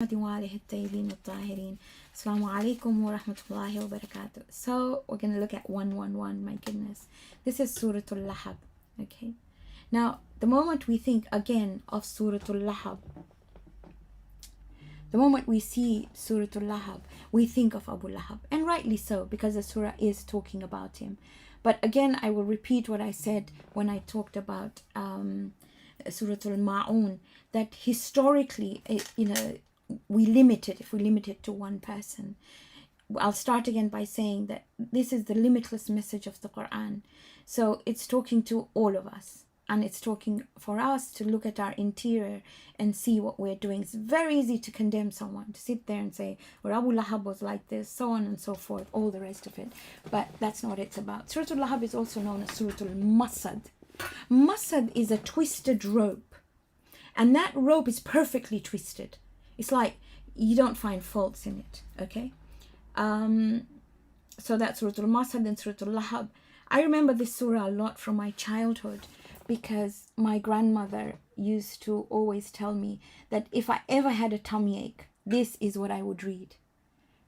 وآله الطيبين الطاهرين. Assalamu alaikum wa rahmatullahi wa barakatuh. So we're going to look at 111. My goodness, this is Sura Al Lahab. Okay, now the moment we think again of Sura Al Lahab, the moment we see Sura Al Lahab, we think of Abu Lahab, and rightly so, because the surah is talking about him. But again, I will repeat what I said when I talked about Surah Al Ma'un, that historically, we limit it, if we limit it to one person. I'll start again by saying that this is the limitless message of the Quran. So it's talking to all of us, and it's talking for us to look at our interior and see what we're doing. It's very easy to condemn someone, to sit there and say, well, Abu Lahab was like this, so on and so forth, all the rest of it. But that's not what it's about. Surah Al Lahab is also known as Surah Al Masad. Masad is a twisted rope, and that rope is perfectly twisted. It's like you don't find faults in it, okay? So that's Surah Al Masad and Surah Al Lahab. I remember this surah a lot from my childhood, because my grandmother used to always tell me that if I ever had a tummy ache, this is what I would read.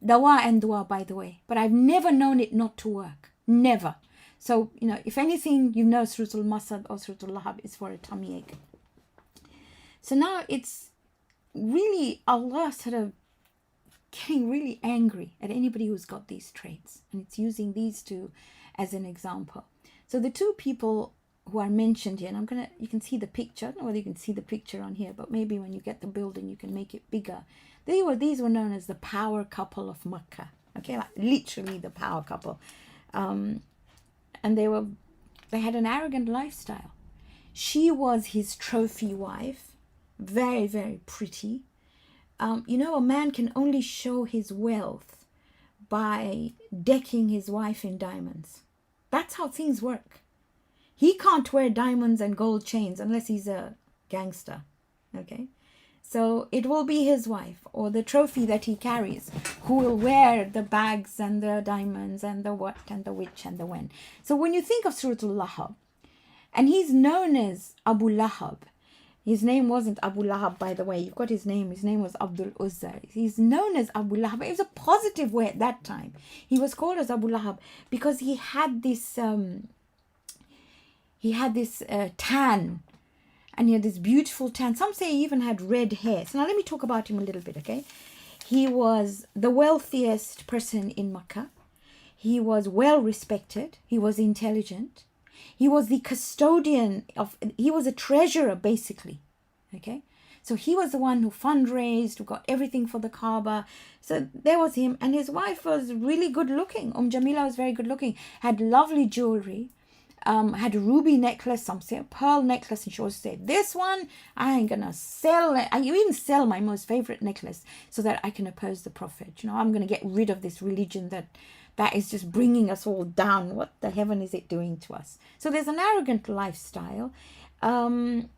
Dawa and dua, by the way, but I've never known it not to work. Never. So, if anything, Surah Al Masad or Surah Al Lahab is for a tummy ache. So now it's really Allah sort of getting really angry at anybody who's got these traits, and it's using these two as an example. So the two people who are mentioned here, and you can see the picture. I don't know whether you can see the picture on here, but maybe when you get the building you can make it bigger. These were known as the power couple of Makkah, okay, like literally the power couple. And they had an arrogant lifestyle. She was his trophy wife, very, very pretty. A man can only show his wealth by decking his wife in diamonds. That's how things work. He can't wear diamonds and gold chains unless he's a gangster, okay? So it will be his wife, or the trophy that he carries, who will wear the bags and the diamonds and the what and the which and the when. So when you think of Surah Al Lahab, and he's known as Abu Lahab, his name wasn't Abu Lahab, by the way. You've got his name. His name was Abdul Uzza. He's known as Abu Lahab. It was a positive way at that time. He was called as Abu Lahab because he had this tan, and he had this beautiful tan. Some say he even had red hair. So now let me talk about him a little bit, okay? He was the wealthiest person in Makkah. He was well respected. He was intelligent. He was the custodian he was a treasurer, basically, okay? So he was the one who fundraised, who got everything for the Kaaba. So there was him, and his wife was really good looking. Jamila was very good looking, had lovely jewelry, had a ruby necklace, some say a pearl necklace, and she always said, this one, I ain't gonna sell it. I even sell my most favorite necklace so that I can oppose the Prophet. I'm gonna get rid of this religion that is just bringing us all down. What the heaven is it doing to us? So there's an arrogant lifestyle. And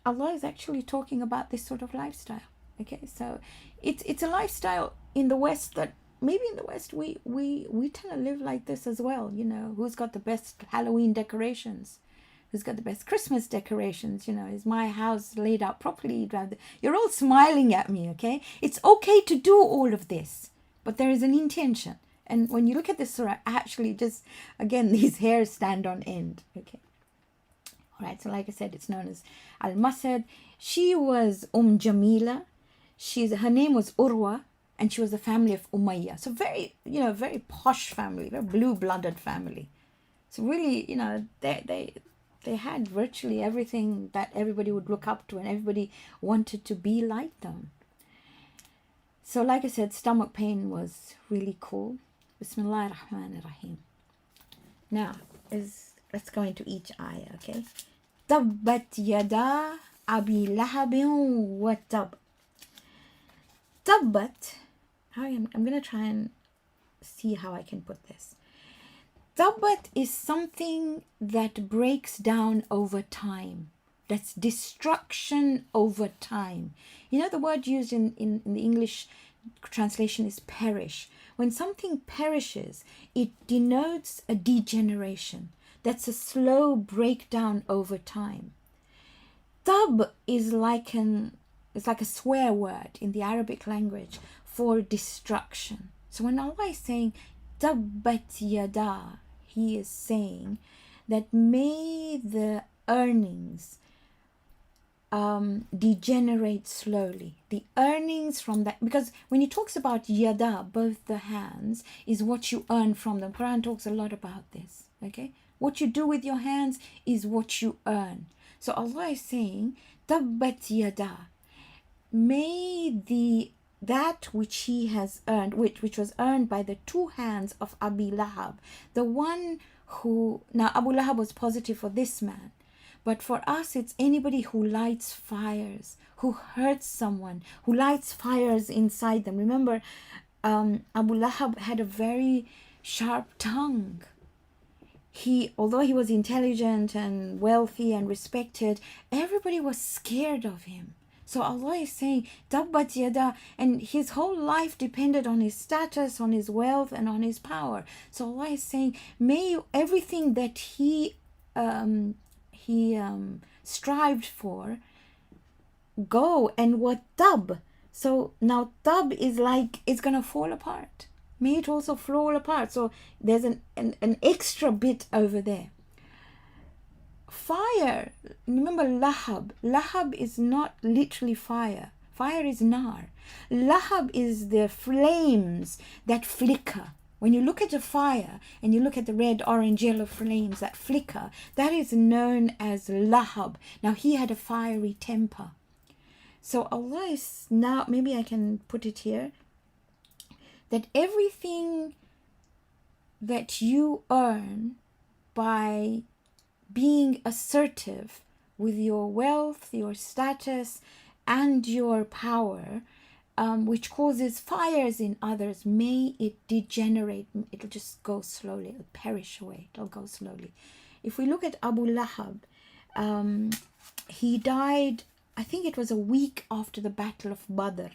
Allah is actually talking about this sort of lifestyle. Okay, so it's a lifestyle in the West that maybe in the West we tend to live like this as well. Who's got the best Halloween decorations? Who's got the best Christmas decorations? Is my house laid out properly? You're all smiling at me, okay? It's okay to do all of this, but there is an intention. And when you look at this surah, actually just, again, these hairs stand on end. Okay. All right. So like I said, it's known as Al-Masad. She was Jamila. Her name was Urwa, and she was the family of Umayyah. So very, very posh family, very blue-blooded family. So really, they had virtually everything that everybody would look up to, and everybody wanted to be like them. So like I said, stomach pain was really cool. Bismillah ar-Rahman ar-Rahim. Now, let's go into each ayah, okay? Tabbat yada abi lahabin wa tab. Tabbat, I'm going to try and see how I can put this. Tabbat is something that breaks down over time. That's destruction over time. The word used in the English translation is perish. When something perishes, it denotes a degeneration. That's a slow breakdown over time. Tab is likened it's like a swear word in the Arabic language for destruction. So when Allah is saying tabbat yada, He is saying that may the earnings degenerate slowly. The earnings from that, because when He talks about yada, both the hands, is what you earn from them. Quran talks a lot about this. Okay, what you do with your hands is what you earn. So Allah is saying tabbat yada, may that which he has earned, which was earned by the two hands of Abi Lahab, the one who, now Abu Lahab was positive for this man, but for us it's anybody who lights fires, who hurts someone, who lights fires inside them. Remember, Abu Lahab had a very sharp tongue. Although he was intelligent and wealthy and respected, everybody was scared of him. So Allah is saying, Tabbat yada, and his whole life depended on his status, on his wealth, and on his power. So Allah is saying, may everything that he strived for go, and what tab. So now tab is like it's gonna fall apart. May it also fall apart. So there's an extra bit over there. Fire, remember Lahab. Lahab is not literally fire. Fire is nar. Lahab is the flames that flicker. When you look at a fire and you look at the red, orange, yellow flames that flicker, that is known as Lahab. Now he had a fiery temper. So Allah is now, maybe I can put it here, that everything that you earn by being assertive with your wealth, your status, and your power, which causes fires in others, may it degenerate. It'll just go slowly. It'll perish away. It'll go slowly. If we look at Abu Lahab, he died, I think it was a week after the Battle of Badr.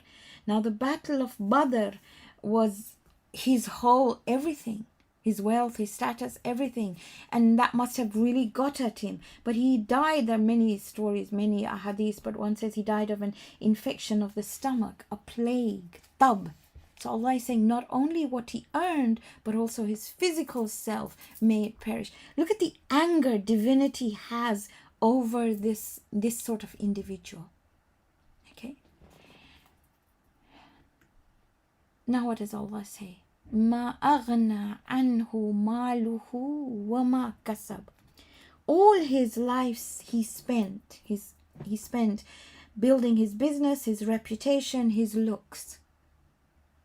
Now the Battle of Badr was his whole everything. His wealth, his status, everything. And that must have really got at him. But he died, there are many stories, many ahadith, but one says he died of an infection of the stomach, a plague, tab. So Allah is saying not only what he earned, but also his physical self, may it perish. Look at the anger divinity has over this sort of individual. Okay. Now what does Allah say? Ma aghna anhu maluhu wa ma kasab. All his life he spent building his business, his reputation, his looks,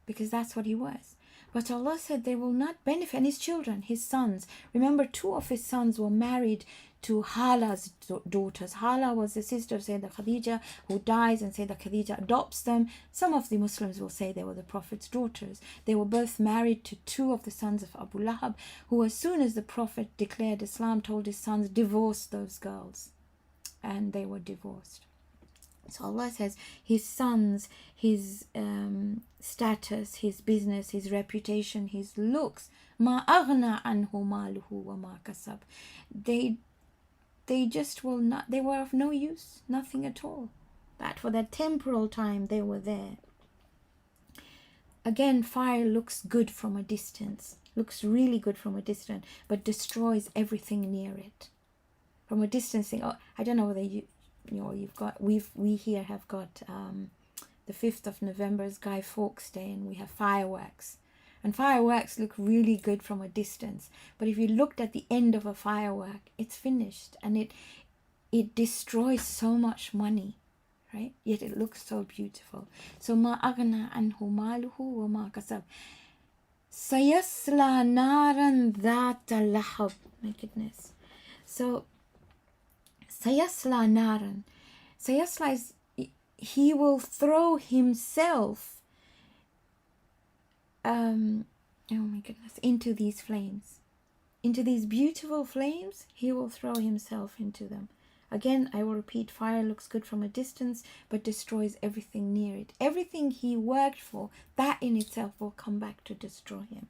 because that's what he was. But Allah said they will not benefit. And his children, his sons, remember, two of his sons were married to Hala's daughters. Hala was the sister of Sayyidah Khadija, who dies, and Sayyidah Khadija adopts them. Some of the Muslims will say they were the Prophet's daughters. They were both married to two of the sons of Abu Lahab, who as soon as the Prophet declared Islam, told his sons, divorce those girls. And they were divorced. So Allah says his sons, his status, his business, his reputation, his looks, ma aghna anhu maluhu wa ma kasab. They just will not, they were of no use, nothing at all. That for that temporal time they were there. Again, fire looks good from a distance, looks really good from a distance, but destroys everything near it. From a distance, oh, I don't know whether we here have got the 5th of November is Guy Fawkes Day, and we have fireworks. And fireworks look really good from a distance. But if you looked at the end of a firework, it's finished. And it destroys so much money, right? Yet it looks so beautiful. So ma aghna anhu maluhu wa ma kasab. Sayasla naran dhata lahab. My goodness. So Sayasla naran. Sayasla is, he will throw himself oh my goodness, into these flames, into these beautiful flames. He will throw himself into them. Again, I will repeat, fire looks good from a distance, but destroys everything near it. Everything he worked for, that in itself will come back to destroy him.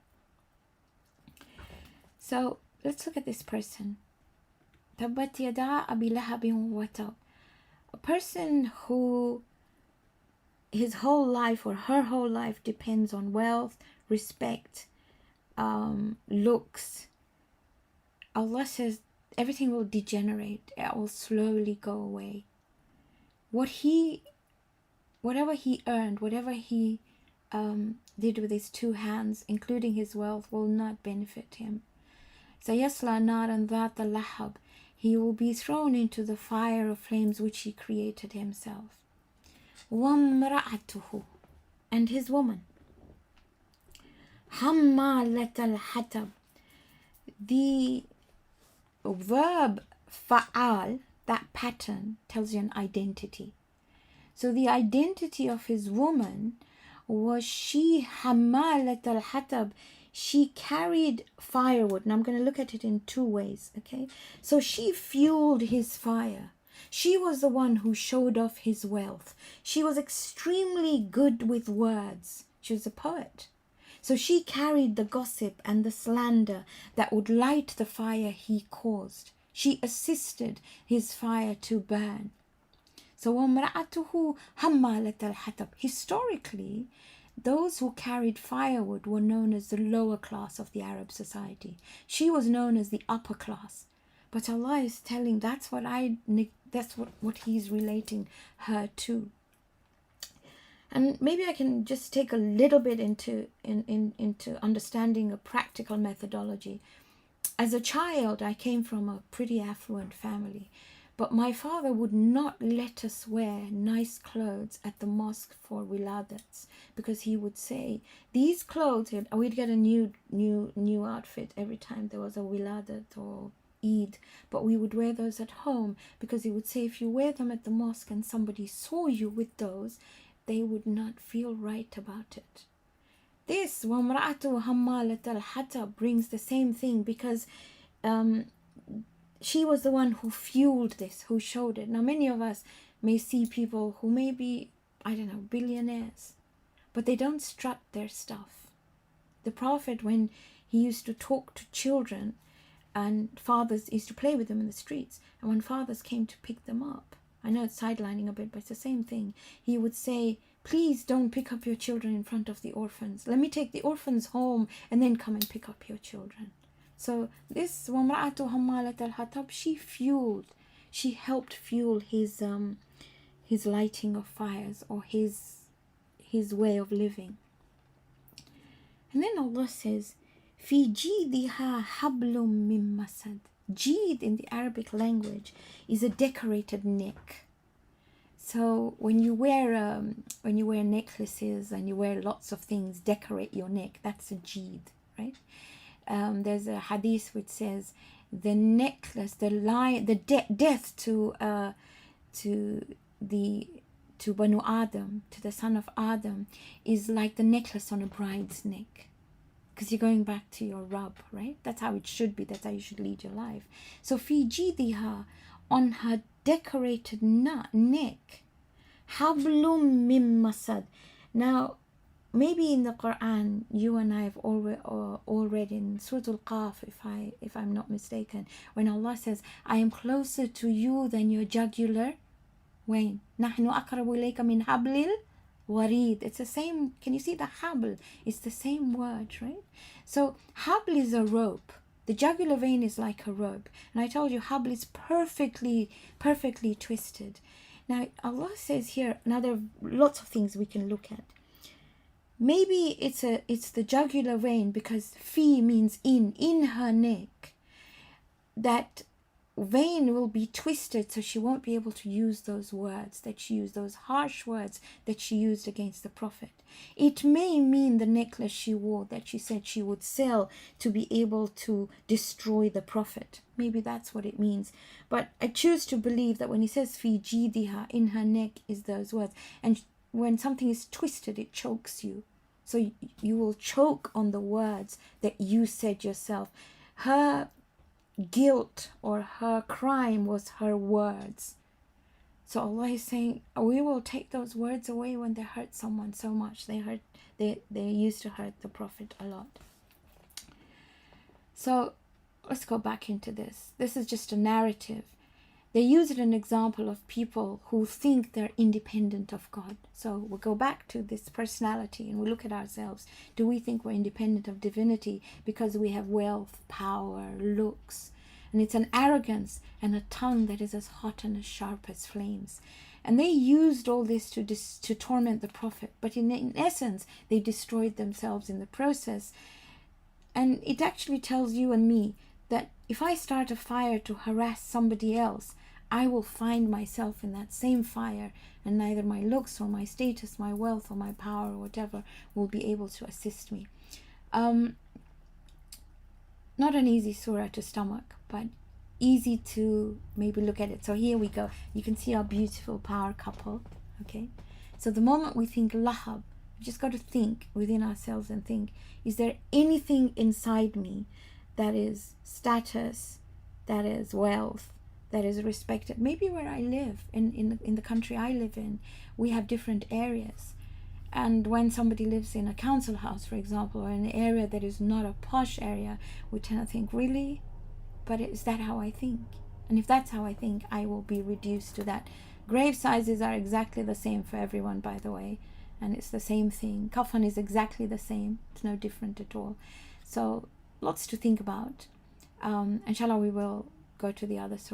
So let's look at this person. Tabbat yada abi lahabin wa tab. A person who his whole life or her whole life depends on wealth, respect, looks, Allah says everything will degenerate. It will slowly go away. Whatever he earned, whatever he did with his two hands, including his wealth, will not benefit him. Sayasla naran dhata lahab. He will be thrown into the fire of flames which he created himself. وَامْرَأَتُهُ, and his woman. حَمَّالَةَ الْحَطَبِ. The verb fa'al, that pattern, tells you an identity. So the identity of his woman was she حَمَّالَةَ الْحَطَبِ. She carried firewood. And I'm going to look at it in two ways, okay? So she fueled his fire. She was the one who showed off his wealth. She was extremely good with words. She was a poet. So she carried the gossip and the slander that would light the fire he caused. She assisted his fire to burn. So وَامْرَأَتُهُ حَمَّالَةَ الْحَطَبِ. Historically, those who carried firewood were known as the lower class of the Arab society. She was known as the upper class. But Allah is telling that's what He's relating her to. And maybe I can just take a little bit into understanding a practical methodology. As a child, I came from a pretty affluent family. But my father would not let us wear nice clothes at the mosque for wiladats, because he would say these clothes, we'd get a new outfit every time there was a wiladat or Eid, but we would wear those at home, because he would say if you wear them at the mosque and somebody saw you with those, they would not feel right about it. This وَامْرَأَتُ حَمَّالَةَ الْحَطَبِ brings the same thing, because she was the one who fueled this, who showed it. Now, many of us may see people who may be, billionaires, but they don't strut their stuff. The Prophet, when he used to talk to children, and fathers used to play with them in the streets, and when fathers came to pick them up, I know it's sidelining a bit, but it's the same thing. He would say, please don't pick up your children in front of the orphans. Let me take the orphans home and then come and pick up your children. So this وَامْرَأَتُ حَمَّالَةَ الْحَطَبِ, she helped fuel his lighting of fires, or his way of living. And then Allah says, فِي جِيدِهَا حَبْلٌ مِّن مَّسَدٍ. Jeed in the Arabic language is a decorated neck. So when you wear necklaces and you wear lots of things, decorate your neck, that's a jeed, right? There's a hadith which says the necklace, death to Banu Adam, to the son of Adam, is like the necklace on a bride's neck, because you're going back to your Rabb, right? That's how it should be. That's how you should lead your life. So fi jidiha, on her decorated neck, hablum mim masad. Now, maybe in the Quran, you and I have all read in Sura Al-Qaf, if I'm not mistaken, when Allah says, I am closer to you than your jugular vein. نَحْنُ أَقْرَبُ إِلَيْكَ مِنْ حَبْلِ الْوَرِيدِ. It's the same. Can you see the habl? It's the same word, right? So habl is a rope. The jugular vein is like a rope. And I told you habl is perfectly twisted. Now Allah says here, now there are lots of things we can look at. Maybe it's the jugular vein, because fi means in her neck. That vein will be twisted, so she won't be able to use those words that she used, those harsh words that she used against the Prophet. It may mean the necklace she wore that she said she would sell to be able to destroy the Prophet. Maybe that's what it means. But I choose to believe that when he says fi jidiha, in her neck, is those words. And when something is twisted, it chokes you. So you will choke on the words that you said yourself. Her guilt or her crime was her words. So Allah is saying, we will take those words away when they hurt someone so much. They used to hurt the Prophet a lot. So let's go back into this. This is just a narrative. they use it an example of people who think they're independent of God. So we'll go back to this personality and we look at ourselves. Do we think we're independent of divinity because we have wealth, power, looks? And it's an arrogance and a tongue that is as hot and as sharp as flames. And they used all this to torment the prophet. But in essence, they destroyed themselves in the process. And it actually tells you and me that if I start a fire to harass somebody else, I will find myself in that same fire, and neither my looks or my status, my wealth or my power or whatever will be able to assist me. Not an easy surah to stomach, but easy to maybe look at it. So here we go. You can see our beautiful power couple. Okay. So the moment we think Lahab, we just got to think within ourselves and think, is there anything inside me that is status, that is wealth, that is respected? Maybe where I live, in the country I live in, we have different areas. And when somebody lives in a council house, for example, or in an area that is not a posh area, we tend to think, really? But is that how I think? And if that's how I think, I will be reduced to that. Grave sizes are exactly the same for everyone, by the way. And it's the same thing. Kafan is exactly the same. It's no different at all. So lots to think about. Inshallah, we will go to the other surah.